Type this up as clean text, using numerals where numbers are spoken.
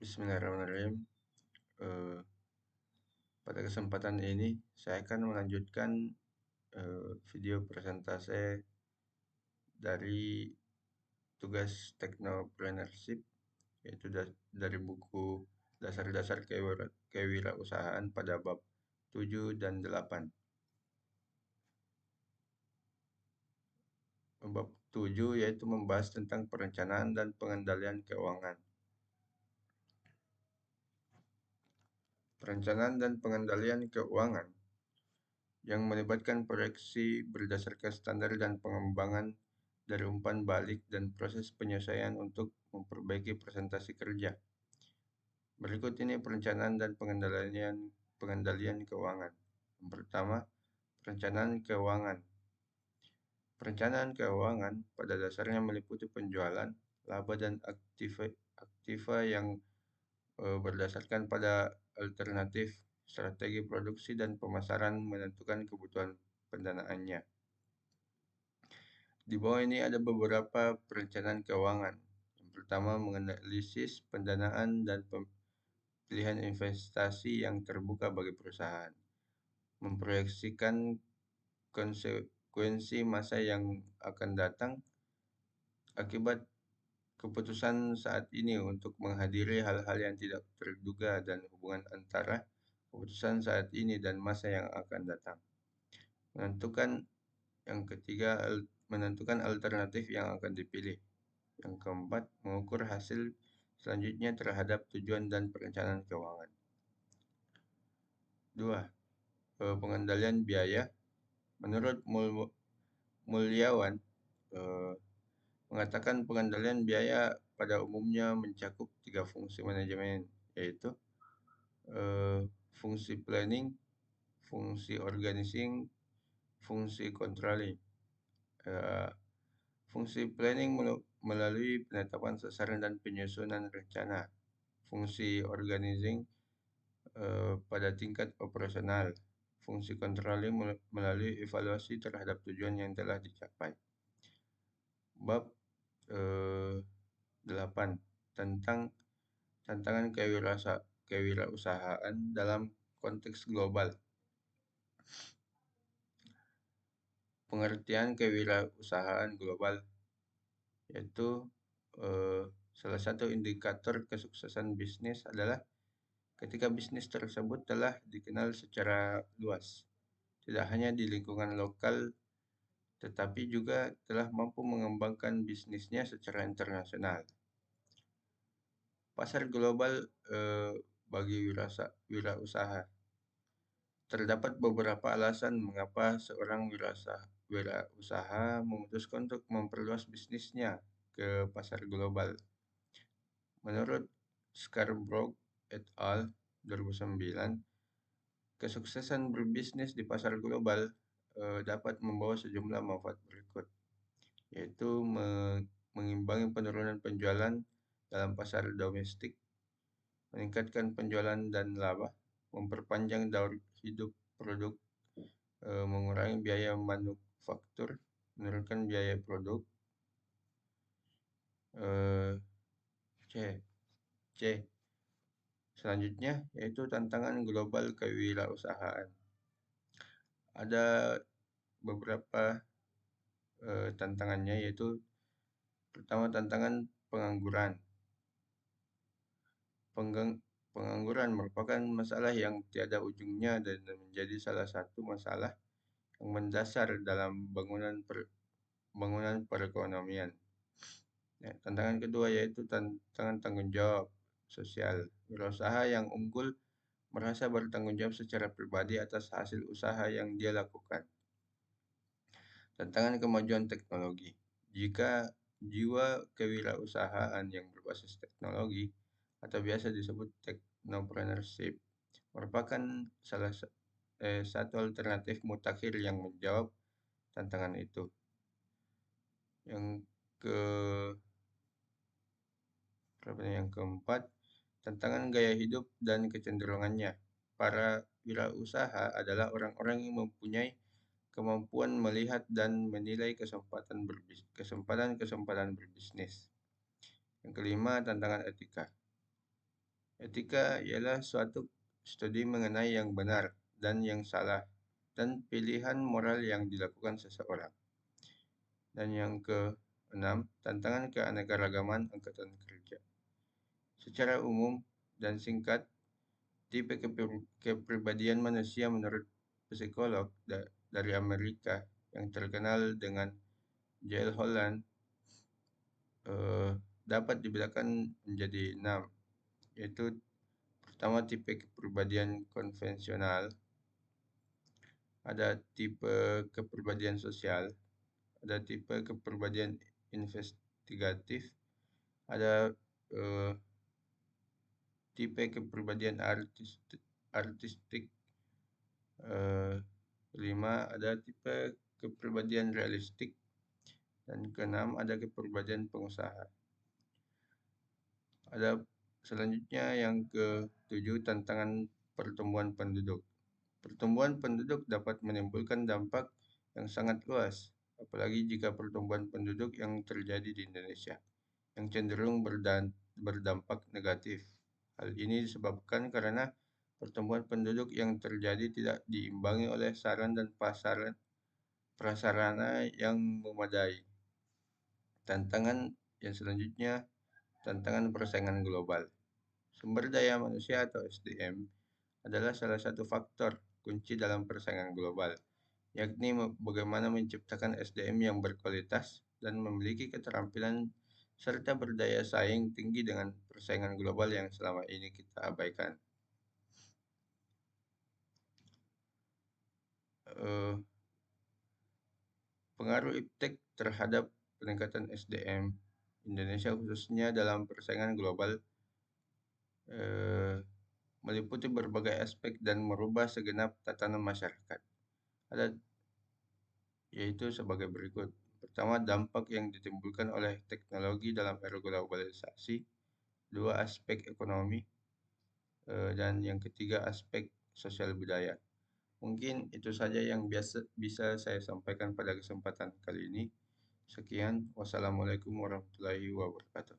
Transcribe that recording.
Bismillahirrahmanirrahim. Eh, Pada kesempatan ini, saya akan melanjutkan video presentase dari tugas Technopreneurship, yaitu dari buku Dasar-Dasar Kewirausahaan pada bab 7 dan 8. Bab 7 yaitu membahas tentang perencanaan dan pengendalian keuangan. Perencanaan dan pengendalian keuangan yang melibatkan proyeksi berdasarkan standar dan pengembangan dari umpan balik dan proses penyelesaian untuk memperbaiki presentasi kerja. Berikut ini perencanaan dan pengendalian keuangan. Yang pertama, perencanaan keuangan. Perencanaan keuangan pada dasarnya meliputi penjualan, laba dan aktiva yang berdasarkan pada alternatif, strategi produksi dan pemasaran menentukan kebutuhan pendanaannya. Di bawah ini ada beberapa perencanaan keuangan. Yang pertama, menganalisis pendanaan dan pilihan investasi yang terbuka bagi perusahaan. Memproyeksikan konsekuensi masa yang akan datang akibat keputusan saat ini untuk menghadiri hal-hal yang tidak terduga dan hubungan antara keputusan saat ini dan masa yang akan datang. Yang ketiga, menentukan alternatif yang akan dipilih. Yang keempat, mengukur hasil selanjutnya terhadap tujuan dan perencanaan keuangan. 2. Pengendalian biaya. Menurut Mulyawan, mengatakan pengendalian biaya pada umumnya mencakup 3 fungsi manajemen, yaitu fungsi planning, fungsi organizing, fungsi controlling. Fungsi planning melalui penetapan sasaran dan penyusunan rencana. Fungsi organizing pada tingkat operasional. Fungsi controlling melalui evaluasi terhadap tujuan yang telah dicapai. Bab 8 tentang tantangan kewirausahaan dalam konteks global. Pengertian kewirausahaan global yaitu salah satu indikator kesuksesan bisnis adalah ketika bisnis tersebut telah dikenal secara luas, tidak hanya di lingkungan lokal, tetapi juga telah mampu mengembangkan bisnisnya secara internasional. Pasar global bagi wirausaha. Terdapat beberapa alasan mengapa seorang wirausaha memutuskan untuk memperluas bisnisnya ke pasar global. Menurut Scarborough et al. 2009, kesuksesan berbisnis di pasar global dapat membawa sejumlah manfaat berikut, yaitu mengimbangi penurunan penjualan dalam pasar domestik, meningkatkan penjualan dan laba, memperpanjang daur hidup produk, mengurangi biaya manufaktur, menurunkan biaya produk. C. Selanjutnya yaitu tantangan global kewirausahaan. Ada beberapa tantangannya, yaitu pertama, tantangan pengangguran. Pengangguran merupakan masalah yang tiada ujungnya dan menjadi salah satu masalah yang mendasar dalam bangunan perekonomian. Tantangan kedua yaitu tantangan tanggung jawab sosial. Wirausaha yang unggul merasa bertanggung jawab secara pribadi atas hasil usaha yang dia lakukan. Tantangan kemajuan teknologi. Jika jiwa kewirausahaan yang berbasis teknologi atau biasa disebut technopreneurship merupakan satu alternatif mutakhir yang menjawab tantangan itu. Yang keempat, tantangan gaya hidup dan kecenderungannya. Para wirausaha adalah orang-orang yang mempunyai kemampuan melihat dan menilai kesempatan berbisnis. Yang kelima, tantangan etika. Etika ialah suatu studi mengenai yang benar dan yang salah dan pilihan moral yang dilakukan seseorang. Dan yang keenam, tantangan keanekaragaman angkatan kerja. Secara umum dan singkat, tipe kepribadian manusia menurut psikolog dari Amerika yang terkenal dengan J.L. Holland eh, dapat dibedakan menjadi 6, yaitu pertama tipe kepribadian konvensional, ada tipe kepribadian sosial, ada tipe kepribadian investigatif, ada eh, tipe kepribadian artistik, eh, kelima ada tipe kepribadian realistik, dan keenam ada kepribadian pengusaha. Ada selanjutnya yang ketujuh, tantangan pertumbuhan penduduk. Pertumbuhan penduduk dapat menimbulkan dampak yang sangat luas, apalagi jika pertumbuhan penduduk yang terjadi di Indonesia yang cenderung berdampak negatif. Hal ini disebabkan karena pertumbuhan penduduk yang terjadi tidak diimbangi oleh saran dan prasarana yang memadai. Tantangan yang selanjutnya, tantangan persaingan global. Sumber daya manusia atau SDM adalah salah satu faktor kunci dalam persaingan global, yakni bagaimana menciptakan SDM yang berkualitas dan memiliki keterampilan serta berdaya saing tinggi dengan persaingan global yang selama ini kita abaikan. Eh, Pengaruh iptek terhadap peningkatan SDM Indonesia khususnya dalam persaingan global eh, meliputi berbagai aspek dan merubah segenap tatanan masyarakat. Ada yaitu sebagai berikut. Pertama, dampak yang ditimbulkan oleh teknologi dalam era globalisasi. Dua, aspek ekonomi. Dan yang ketiga, aspek sosial budaya. Mungkin itu saja yang bisa saya sampaikan pada kesempatan kali ini. Sekian, wassalamualaikum warahmatullahi wabarakatuh.